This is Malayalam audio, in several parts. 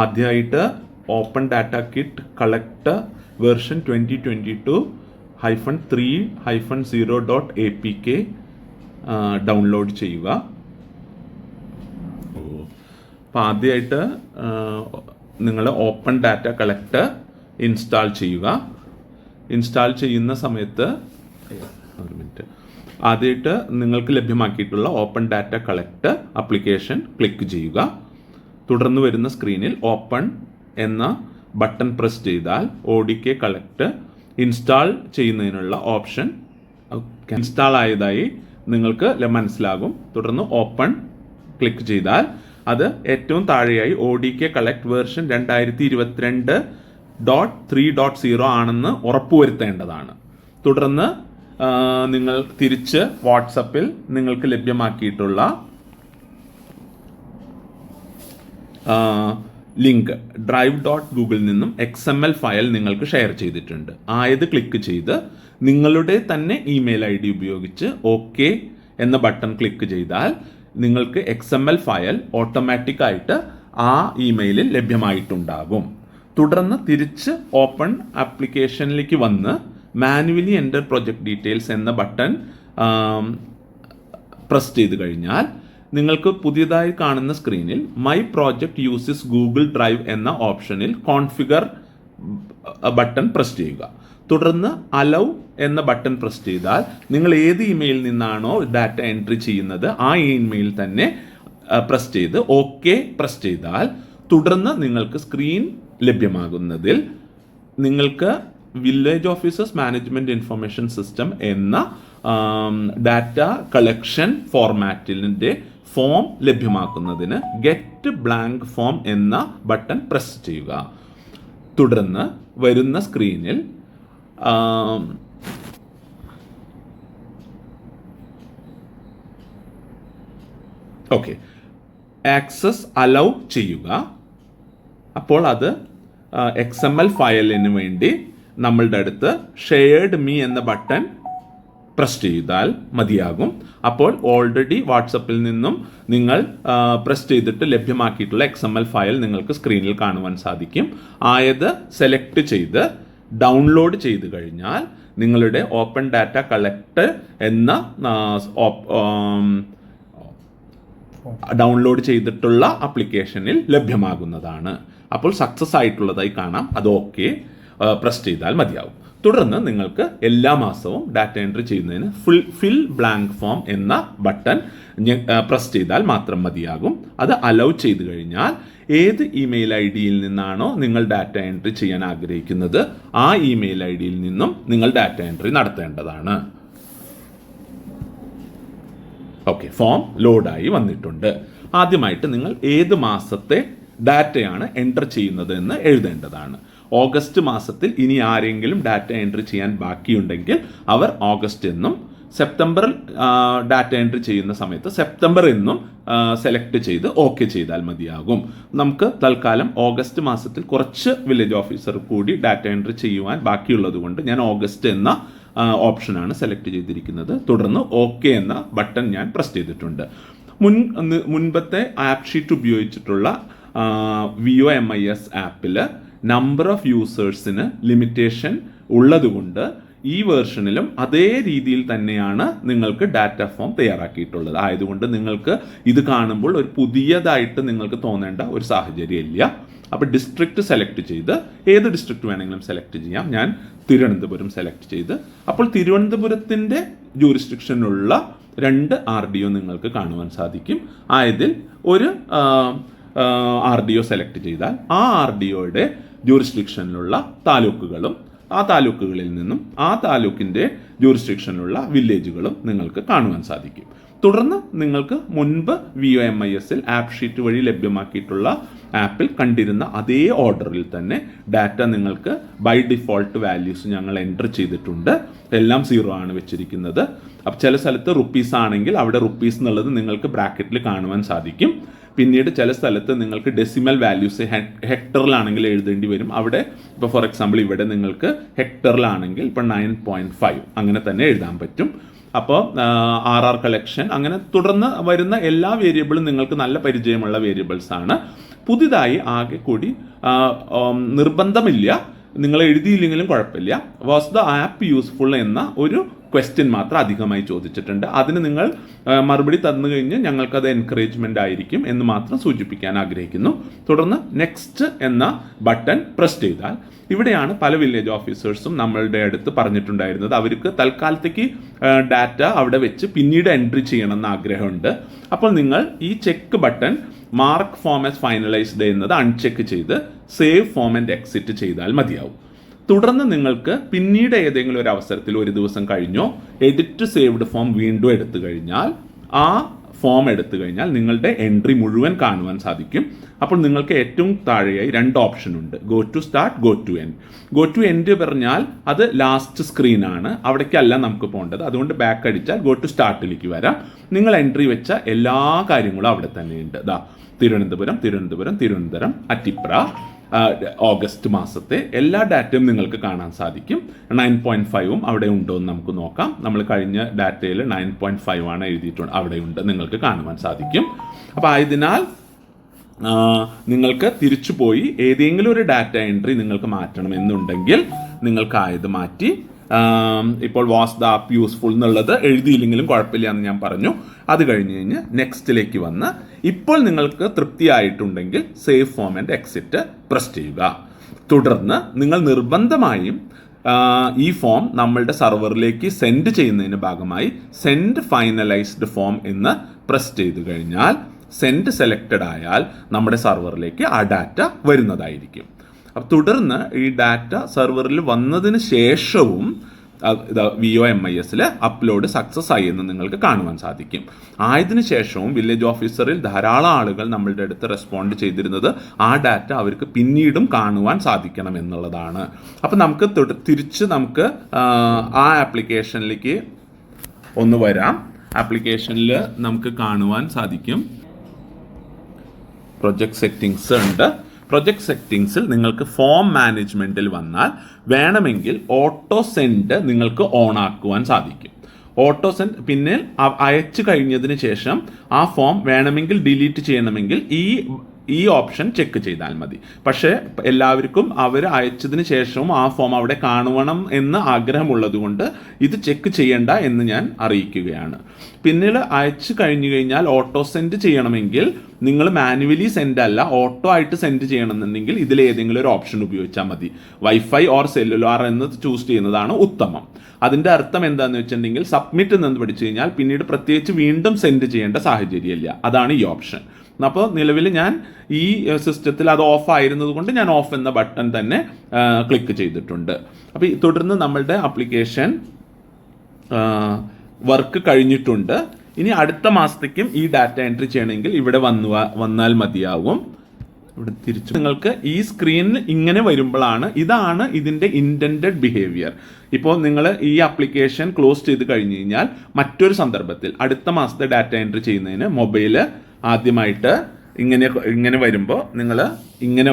ആദ്യമായിട്ട് open data kit collect version 2022-3-0.apk download ചെയ്യുക. അപ്പോൾ ആദ്യമായിട്ട് നിങ്ങൾ ഓപ്പൺ ഡാറ്റ കളക്ട് ഇൻസ്റ്റാൾ ചെയ്യുക. ഇൻസ്റ്റാൾ ചെയ്യുന്ന സമയത്ത് ആദ്യമായിട്ട് നിങ്ങൾക്ക് ലഭ്യമാക്കിയിട്ടുള്ള open data collect application click ചെയ്യുക. തുടർന്ന് വരുന്ന സ്ക്രീനിൽ ഓപ്പൺ എന്ന ബട്ടൺ പ്രസ് ചെയ്താൽ ODK കളക്ട് ഇൻസ്റ്റാൾ ചെയ്യുന്നതിനുള്ള ഓപ്ഷൻ ഇൻസ്റ്റാൾ ആയതായി നിങ്ങൾക്ക് മനസ്സിലാകും. തുടർന്ന് ഓപ്പൺ ക്ലിക്ക് ചെയ്താൽ അത് ഏറ്റവും താഴെയായി ODK കളക്ട് വേർഷൻ 2022.3.0 ആണെന്ന് ഉറപ്പുവരുത്തേണ്ടതാണ്. തുടർന്ന് നിങ്ങൾ തിരിച്ച് വാട്സപ്പിൽ നിങ്ങൾക്ക് ലഭ്യമാക്കിയിട്ടുള്ള ലിങ്ക് drive.google നിന്നും XML ഫയൽ നിങ്ങൾക്ക് ഷെയർ ചെയ്തിട്ടുണ്ട്. ആയത് ക്ലിക്ക് ചെയ്ത് നിങ്ങളുടെ തന്നെ ഇമെയിൽ ID ഉപയോഗിച്ച് OK എന്ന ബട്ടൺ ക്ലിക്ക് ചെയ്താൽ നിങ്ങൾക്ക് XML ഫയൽ ഓട്ടോമാറ്റിക്കായിട്ട് ആ ഇമെയിലിൽ ലഭ്യമായിട്ടുണ്ടാകും. തുടർന്ന് തിരിച്ച് ഓപ്പൺ ആപ്ലിക്കേഷനിലേക്ക് വന്ന് മാനുവലി എൻ്റർ പ്രൊജക്ട് ഡീറ്റെയിൽസ് എന്ന ബട്ടൺ പ്രസ് ചെയ്ത് കഴിഞ്ഞാൽ നിങ്ങൾക്ക് പുതിയതായി കാണുന്ന സ്ക്രീനിൽ my project uses Google drive എന്ന ഓപ്ഷനിൽ കോൺഫിഗർ ബട്ടൺ പ്രസ് ചെയ്യുക. തുടർന്ന് അലൗ എന്ന ബട്ടൺ പ്രസ് ചെയ്താൽ നിങ്ങൾ ഏത് ഇമെയിലിൽ നിന്നാണോ ഡാറ്റ എൻട്രി ചെയ്യുന്നത് ആ ഇമെയിൽ തന്നെ പ്രസ് ചെയ്ത് OK പ്രസ് ചെയ്താൽ തുടർന്ന് നിങ്ങൾക്ക് സ്ക്രീൻ ലഭ്യമാകുന്നതിൽ നിങ്ങൾക്ക് village officers management information system എന്ന ഡാറ്റ കളക്ഷൻ ഫോർമാറ്റിൻ്റെ ഫോം ലഭ്യമാക്കുന്നതിന് ഗെറ്റ് ബ്ലാങ്ക് ഫോം എന്ന ബട്ടൺ പ്രസ് ചെയ്യുക. തുടർന്ന് വരുന്ന സ്ക്രീനിൽ ആക്സസ് അലൗ ചെയ്യുക. അപ്പോൾ അത് XML ഫയലിന് വേണ്ടി നമ്മളുടെ അടുത്ത് ഷെയർഡ് മീ എന്ന ബട്ടൺ പ്രസ് ചെയ്താൽ മതിയാകും. അപ്പോൾ ഓൾറെഡി വാട്സപ്പിൽ നിന്നും നിങ്ങൾ പ്രസ് ചെയ്തിട്ട് ലഭ്യമാക്കിയിട്ടുള്ള XML ഫയൽ നിങ്ങൾക്ക് സ്ക്രീനിൽ കാണുവാൻ സാധിക്കും. ആയത് സെലക്ട് ചെയ്ത് ഡൗൺലോഡ് ചെയ്ത് കഴിഞ്ഞാൽ നിങ്ങളുടെ ഓപ്പൺ ഡാറ്റ കളക്ട് എന്ന ഡൗൺലോഡ് ചെയ്തിട്ടുള്ള ആപ്ലിക്കേഷനിൽ ലഭ്യമാകുന്നതാണ്. അപ്പോൾ സക്സസ് ആയിട്ടുള്ളതായി കാണാം. അത് OK പ്രസ് ചെയ്താൽ മതിയാവും. തുടർന്ന് നിങ്ങൾക്ക് എല്ലാ മാസവും ഡാറ്റ എൻട്രി ചെയ്യുന്നതിന് ഫിൽ ബ്ലാങ്ക് ഫോം എന്ന ബട്ടൺ പ്രസ് ചെയ്താൽ മാത്രം മതിയാകും. അത് അലൗ ചെയ്ത് കഴിഞ്ഞാൽ ഏത് ഇമെയിൽ IDയിൽ നിന്നാണോ നിങ്ങൾ ഡാറ്റ എൻട്രി ചെയ്യാൻ ആഗ്രഹിക്കുന്നത് ആ ഇമെയിൽ IDയിൽ നിന്നും നിങ്ങൾ ഡാറ്റ എൻട്രി നടത്തേണ്ടതാണ്. ഫോം ലോഡായി വന്നിട്ടുണ്ട്. ആദ്യമായിട്ട് നിങ്ങൾ ഏത് മാസത്തെ ഡാറ്റയാണ് എൻറ്റർ ചെയ്യുന്നത് എന്ന് എഴുതേണ്ടതാണ്. ഓഗസ്റ്റ് മാസത്തിൽ ഇനി ആരെങ്കിലും ഡാറ്റ എൻട്രി ചെയ്യാൻ ബാക്കിയുണ്ടെങ്കിൽ അവർ ഓഗസ്റ്റ് എന്നും, സെപ്റ്റംബറിൽ ഡാറ്റ എൻട്രി ചെയ്യുന്ന സമയത്ത് സെപ്റ്റംബർ എന്നും സെലക്ട് ചെയ്ത് OK ചെയ്താൽ മതിയാകും. നമുക്ക് തൽക്കാലം ഓഗസ്റ്റ് മാസത്തിൽ കുറച്ച് വില്ലേജ് ഓഫീസർ കൂടി ഡാറ്റ എൻട്രി ചെയ്യുവാൻ ബാക്കിയുള്ളത് കൊണ്ട് ഞാൻ ഓഗസ്റ്റ് എന്ന ഓപ്ഷനാണ് സെലക്ട് ചെയ്തിരിക്കുന്നത്. തുടർന്ന് OK എന്ന ബട്ടൺ ഞാൻ പ്രസ് ചെയ്തിട്ടുണ്ട്. മുൻപത്തെ ആപ്പ് ഷീറ്റ് ഉപയോഗിച്ചിട്ടുള്ള VOMIS ആപ്പിൽ നമ്പർ ഓഫ് യൂസേഴ്സിന് ലിമിറ്റേഷൻ ഉള്ളതുകൊണ്ട് ഈ വേർഷനിലും അതേ രീതിയിൽ തന്നെയാണ് നിങ്ങൾക്ക് ഡാറ്റ ഫോം തയ്യാറാക്കിയിട്ടുള്ളത്. ആയതുകൊണ്ട് നിങ്ങൾക്ക് ഇത് കാണുമ്പോൾ ഒരു പുതിയതായിട്ട് നിങ്ങൾക്ക് തോന്നേണ്ട ഒരു സാഹചര്യമില്ല. അപ്പോൾ ഡിസ്ട്രിക്റ്റ് സെലക്ട് ചെയ്ത് ഏത് ഡിസ്ട്രിക്റ്റ് വേണമെങ്കിലും സെലക്ട് ചെയ്യാം. ഞാൻ തിരുവനന്തപുരം സെലക്ട് ചെയ്ത് അപ്പോൾ തിരുവനന്തപുരത്തിൻ്റെ ജൂറിസ്ഡിക്ഷനുള്ള 2 RDO നിങ്ങൾക്ക് കാണുവാൻ സാധിക്കും. ആയതിൽ ഒരു RDO സെലക്ട് ചെയ്താൽ ആ RDOയുടെ ജൂറിസ്ഡിക്ഷനിലുള്ള താലൂക്കുകളും ആ താലൂക്കുകളിൽ നിന്നും ആ താലൂക്കിൻ്റെ ജൂറിസ്ഡിക്ഷനിലുള്ള വില്ലേജുകളും നിങ്ങൾക്ക് കാണുവാൻ സാധിക്കും. തുടർന്ന് നിങ്ങൾക്ക് മുൻപ് VOMISൽ ആപ്പ് ഷീറ്റ് വഴി ലഭ്യമാക്കിയിട്ടുള്ള ആപ്പിൽ കണ്ടിരുന്ന അതേ ഓർഡറിൽ തന്നെ ഡാറ്റ നിങ്ങൾക്ക് ബൈ ഡിഫോൾട്ട് വാല്യൂസ് ഞങ്ങൾ എൻ്റർ ചെയ്തിട്ടുണ്ട്. എല്ലാം 0 ആണ് വെച്ചിരിക്കുന്നത്. അപ്പോൾ ചില സ്ഥലത്ത് റുപ്പീസ് ആണെങ്കിൽ അവിടെ റുപ്പീസ് എന്നുള്ളത് നിങ്ങൾക്ക് ബ്രാക്കറ്റിൽ കാണുവാൻ സാധിക്കും. പിന്നീട് ചില സ്ഥലത്ത് നിങ്ങൾക്ക് ഡെസിമൽ വാല്യൂസ് ഹെക്ടറിലാണെങ്കിൽ എഴുതേണ്ടി വരും. അവിടെ ഇപ്പോൾ ഫോർ എക്സാമ്പിൾ ഇവിടെ നിങ്ങൾക്ക് ഹെക്ടറിലാണെങ്കിൽ ഇപ്പോൾ 9.5 അങ്ങനെ തന്നെ എഴുതാൻ പറ്റും. അപ്പോൾ RR കളക്ഷൻ, അങ്ങനെ തുടർന്ന് വരുന്ന എല്ലാ വേരിയബിളും നിങ്ങൾക്ക് നല്ല പരിചയമുള്ള വേരിയബിൾസ് ആണ്. പുതിയതായി ആകെ കൂടി നിർബന്ധമില്ല, നിങ്ങൾ എഴുതിയില്ലെങ്കിലും കുഴപ്പമില്ല, വാസ് ദ ആപ്പ് യൂസ്ഫുൾ എന്ന ഒരു ക്വസ്റ്റ്യൻ മാത്രം അധികമായി ചോദിച്ചിട്ടുണ്ട്. അതിന് നിങ്ങൾ മറുപടി തന്നു കഴിഞ്ഞ് ഞങ്ങൾക്കത് എൻകറേജ്മെൻ്റ് ആയിരിക്കും എന്ന് മാത്രം സൂചിപ്പിക്കാൻ ആഗ്രഹിക്കുന്നു. തുടർന്ന് നെക്സ്റ്റ് എന്ന ബട്ടൺ പ്രസ് ചെയ്താൽ ഇവിടെയാണ് പല വില്ലേജ് ഓഫീസേഴ്സും നമ്മളുടെ അടുത്ത് പറഞ്ഞിട്ടുണ്ടായിരുന്നത് അവർക്ക് തൽക്കാലത്തേക്ക് ഡാറ്റ അവിടെ വെച്ച് പിന്നീട് എൻട്രി ചെയ്യണമെന്ന് ആഗ്രഹമുണ്ട്. അപ്പോൾ നിങ്ങൾ ഈ check button mark form as finalised എന്നത് അൺചെക്ക് ചെയ്ത് സേവ് ഫോം ആൻഡ് എക്സിറ്റ് ചെയ്താൽ മതിയാവും. തുടർന്ന് നിങ്ങൾക്ക് പിന്നീട് ഏതെങ്കിലും ഒരു അവസരത്തിൽ ഒരു ദിവസം കഴിഞ്ഞോ എഡിറ്റ് സേവ്ഡ് ഫോം വീണ്ടും എടുത്തു കഴിഞ്ഞാൽ ആ ഫോം എടുത്തു കഴിഞ്ഞാൽ നിങ്ങളുടെ എൻട്രി മുഴുവൻ കാണുവാൻ സാധിക്കും. അപ്പോൾ നിങ്ങൾക്ക് ഏറ്റവും താഴെയായി 2 ഓപ്ഷൻ ഉണ്ട്, go to start, go to end. Go to end പറഞ്ഞാൽ അത് ലാസ്റ്റ് സ്ക്രീനാണ്, അവിടേക്കല്ല നമുക്ക് പോകേണ്ടത്. അതുകൊണ്ട് ബാക്ക് അടിച്ചാൽ ഗോ ടു സ്റ്റാർട്ടിലേക്ക് വരാം. നിങ്ങൾ എൻട്രി വെച്ച എല്ലാ കാര്യങ്ങളും അവിടെ തന്നെയുണ്ട്. തിരുവനന്തപുരം, അറ്റിപ്ര ഓഗസ്റ്റ് മാസത്തെ എല്ലാ ഡാറ്റയും നിങ്ങൾക്ക് കാണാൻ സാധിക്കും. 9.5 അവിടെ ഉണ്ടോ എന്ന് നമുക്ക് നോക്കാം. നമ്മൾ കഴിഞ്ഞ ഡാറ്റയിൽ 9.5 ആണ് എഴുതിയിട്ടുണ്ട്, അവിടെയുണ്ട്, നിങ്ങൾക്ക് കാണുവാൻ സാധിക്കും. അപ്പോൾ ആയതിനാൽ നിങ്ങൾക്ക് തിരിച്ചു പോയി ഏതെങ്കിലും ഒരു ഡാറ്റ എൻട്രി നിങ്ങൾക്ക് മാറ്റണം എന്നുണ്ടെങ്കിൽ നിങ്ങൾക്ക് ആയത് മാറ്റി ഇപ്പോൾ വാസ് ദ ആപ്പ് യൂസ്ഫുൾ എന്നുള്ളത് എഴുതിയില്ലെങ്കിലും കുഴപ്പമില്ല എന്ന് ഞാൻ പറഞ്ഞു. അത് കഴിഞ്ഞ് നെക്സ്റ്റിലേക്ക് വന്ന് ഇപ്പോൾ നിങ്ങൾക്ക് തൃപ്തിയായിട്ടുണ്ടെങ്കിൽ save form and exit press ചെയ്യുക. തുടർന്ന് നിങ്ങൾ നിർബന്ധമായും ഈ ഫോം നമ്മളുടെ സെർവറിലേക്ക് സെൻഡ് ചെയ്യുന്നതിന് ഭാഗമായി സെൻഡ് ഫൈനലൈസ്ഡ് ഫോം എന്ന് പ്രസ് ചെയ്ത് കഴിഞ്ഞാൽ സെൻഡ് സെലക്റ്റഡ് ആയാൽ നമ്മുടെ സെർവറിലേക്ക് ആ ഡാറ്റ വരുന്നതായിരിക്കും. അപ്പം തുടർന്ന് ഈ ഡാറ്റ സെർവറിൽ വന്നതിന് ശേഷവും VOMIS അപ്ലോഡ് സക്സസ് ആയി എന്ന് നിങ്ങൾക്ക് കാണുവാൻ സാധിക്കും. ആയതിനു ശേഷവും വില്ലേജ് ഓഫീസറിൽ ധാരാളം ആളുകൾ നമ്മളുടെ അടുത്ത് റെസ്പോണ്ട് ചെയ്തിരുന്നത് ആ ഡാറ്റ അവർക്ക് പിന്നീടും കാണുവാൻ സാധിക്കണം എന്നുള്ളതാണ്. അപ്പം നമുക്ക് തിരിച്ച് നമുക്ക് ആ ആപ്ലിക്കേഷനിലേക്ക് ഒന്ന് വരാം. ആപ്ലിക്കേഷനിൽ നമുക്ക് കാണുവാൻ സാധിക്കും പ്രൊജക്ട് സെറ്റിംഗ്സ് ഉണ്ട്. പ്രൊജക്ട് സെറ്റിംഗ്സിൽ നിങ്ങൾക്ക് ഫോം മാനേജ്മെൻറ്റിൽ വന്നാൽ വേണമെങ്കിൽ ഓട്ടോ സെൻഡ് നിങ്ങൾക്ക് ഓൺ ആക്കുവാൻ സാധിക്കും. ഓട്ടോ സെൻഡ് പിന്നെ അയച്ചു കഴിഞ്ഞതിന് ശേഷം ആ ഫോം വേണമെങ്കിൽ ഡിലീറ്റ് ചെയ്യണമെങ്കിൽ ഈ ഓപ്ഷൻ ചെക്ക് ചെയ്താൽ മതി. പക്ഷേ എല്ലാവർക്കും അവർ അയച്ചതിന് ശേഷവും ആ ഫോം അവിടെ കാണണം എന്ന് ആഗ്രഹമുള്ളത് കൊണ്ട് ഇത് ചെക്ക് ചെയ്യേണ്ട എന്ന് ഞാൻ അറിയിക്കുകയാണ്. പിന്നീട് അയച്ചു കഴിഞ്ഞു കഴിഞ്ഞാൽ ഓട്ടോ സെൻഡ് ചെയ്യണമെങ്കിൽ നിങ്ങൾ മാനുവലി സെൻഡ് അല്ല ഓട്ടോ ആയിട്ട് സെൻഡ് ചെയ്യണമെന്നുണ്ടെങ്കിൽ ഇതിലേതെങ്കിലും ഒരു ഓപ്ഷൻ ഉപയോഗിച്ചാൽ മതി. വൈഫൈ ഓർ സെല്ലുലാർ എന്ന് ചൂസ് ചെയ്യുന്നതാണ് ഉത്തമം. അതിൻ്റെ അർത്ഥം എന്താണെന്ന് വെച്ചിട്ടുണ്ടെങ്കിൽ സബ്മിറ്റ് എന്ന് പഠിച്ചു കഴിഞ്ഞാൽ പിന്നീട് പ്രത്യേകിച്ച് വീണ്ടും സെൻഡ് ചെയ്യേണ്ട സാഹചര്യമില്ല. അതാണ് ഈ ഓപ്ഷൻ. അപ്പോൾ നിലവിൽ ഞാൻ ഈ സിസ്റ്റത്തിൽ അത് ഓഫ് ആയിരുന്നത് കൊണ്ട് ഞാൻ ഓഫ് എന്ന ബട്ടൺ തന്നെ ക്ലിക്ക് ചെയ്തിട്ടുണ്ട്. അപ്പോൾ തുടർന്ന് നമ്മളുടെ ആപ്ലിക്കേഷൻ വർക്ക് കഴിഞ്ഞിട്ടുണ്ട്. ഇനി അടുത്ത മാസത്തേക്കും ഈ ഡാറ്റ എൻട്രി ചെയ്യണമെങ്കിൽ ഇവിടെ വന്നാൽ മതിയാവും. ഇവിടെ തിരിച്ചു നിങ്ങൾക്ക് ഈ സ്ക്രീനിൽ ഇങ്ങനെ വരുമ്പോഴാണ് ഇതാണ് ഇതിൻ്റെ ഇൻറ്റൻഡഡ് ബിഹേവിയർ. ഇപ്പോൾ നിങ്ങൾ ഈ ആപ്ലിക്കേഷൻ ക്ലോസ് ചെയ്ത് കഴിഞ്ഞ് കഴിഞ്ഞാൽ മറ്റൊരു സന്ദർഭത്തിൽ അടുത്ത മാസത്തെ ഡാറ്റ എൻട്രി ചെയ്യുന്നതിന് മൊബൈല് ആദ്യമായിട്ട് ഇങ്ങനെ വരുമ്പോൾ നിങ്ങൾ ഇങ്ങനെ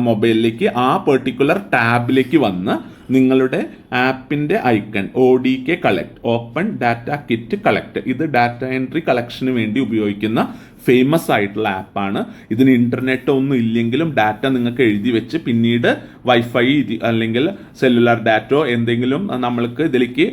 മൊബൈലിലേക്ക് ആ പെർട്ടിക്കുലർ ടാബിലേക്ക് വന്ന് നിങ്ങളുടെ ആപ്പിൻ്റെ icon ODK collect, open data kit collect, ഇത് ഡാറ്റ എൻട്രി കളക്ഷന് വേണ്ടി ഉപയോഗിക്കുന്ന ഫേമസ് ആയിട്ടുള്ള ആപ്പാണ്. ഇതിന് ഇൻ്റർനെറ്റ് ഒന്നും ഇല്ലെങ്കിലും ഡാറ്റ നിങ്ങൾക്ക് എഴുതി വെച്ച് പിന്നീട് വൈഫൈ അല്ലെങ്കിൽ സെല്ലുലാർ ഡാറ്റയോ എന്തെങ്കിലും നമ്മൾക്ക് ഇതിലേക്ക്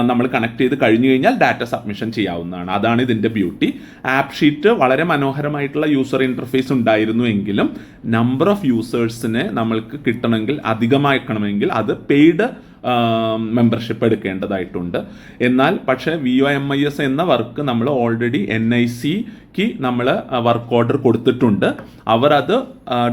നമ്മൾ കണക്ട് ചെയ്ത് കഴിഞ്ഞു കഴിഞ്ഞാൽ ഡാറ്റ സബ്മിഷൻ ചെയ്യാവുന്നതാണ്. അതാണ് ഇതിൻ്റെ ബ്യൂട്ടി. ആപ്പ് ഷീറ്റ് വളരെ മനോഹരമായിട്ടുള്ള യൂസർ ഇൻ്റർഫേസ് ഉണ്ടായിരുന്നു എങ്കിലും നമ്പർ ഓഫ് യൂസേഴ്സിനെ നമ്മൾക്ക് കിട്ടണമെങ്കിൽ അധികമാക്കണമെങ്കിൽ അത് പെയ്ഡ് മെമ്പർഷിപ്പ് എടുക്കേണ്ടതായിട്ടുണ്ട്. എന്നാൽ പക്ഷേ VOMIS എന്ന വർക്ക് നമ്മൾ ഓൾറെഡി NICക്ക് നമ്മൾ വർക്ക് ഓർഡർ കൊടുത്തിട്ടുണ്ട്. അവർ അത്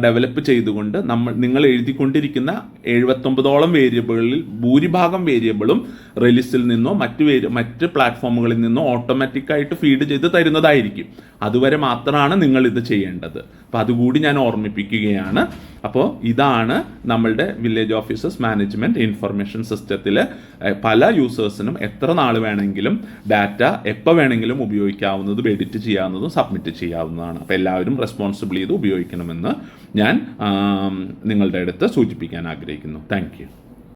ഡെവലപ്പ് ചെയ്തുകൊണ്ട് നിങ്ങൾ എഴുതിക്കൊണ്ടിരിക്കുന്ന 79ഓളം വേരിയബിളുകളിൽ ഭൂരിഭാഗം വേരിയബിളും റിലീസിൽ നിന്നോ മറ്റ് പ്ലാറ്റ്ഫോമുകളിൽ നിന്നോ ഓട്ടോമാറ്റിക്കായിട്ട് ഫീഡ് ചെയ്ത് തരുന്നതായിരിക്കും. അതുവരെ മാത്രമാണ് നിങ്ങൾ ഇത് ചെയ്യേണ്ടത്. അപ്പോൾ അതുകൂടി ഞാൻ ഓർമ്മിപ്പിക്കുകയാണ്. അപ്പോൾ ഇതാണ് നമ്മളുടെ വില്ലേജ് ഓഫീസേഴ്സ് മാനേജ്മെൻറ്റ് ഇൻഫർമേഷൻ സിസ്റ്റത്തിൽ പല യൂസേഴ്സിനും എത്ര നാൾ വേണമെങ്കിലും ഡാറ്റ എപ്പോൾ വേണമെങ്കിലും ഉപയോഗിക്കാവുന്നതും എഡിറ്റ് ചെയ്യാവുന്നതും സബ്മിറ്റ് ചെയ്യാവുന്നതാണ്. അപ്പോൾ എല്ലാവരും റെസ്പോൺസിബിൾ ചെയ്ത് ഉപയോഗിക്കണമെന്ന് ഞാൻ നിങ്ങളുടെ അടുത്ത് സൂചിപ്പിക്കാൻ ആഗ്രഹിക്കുന്നു. Thank you.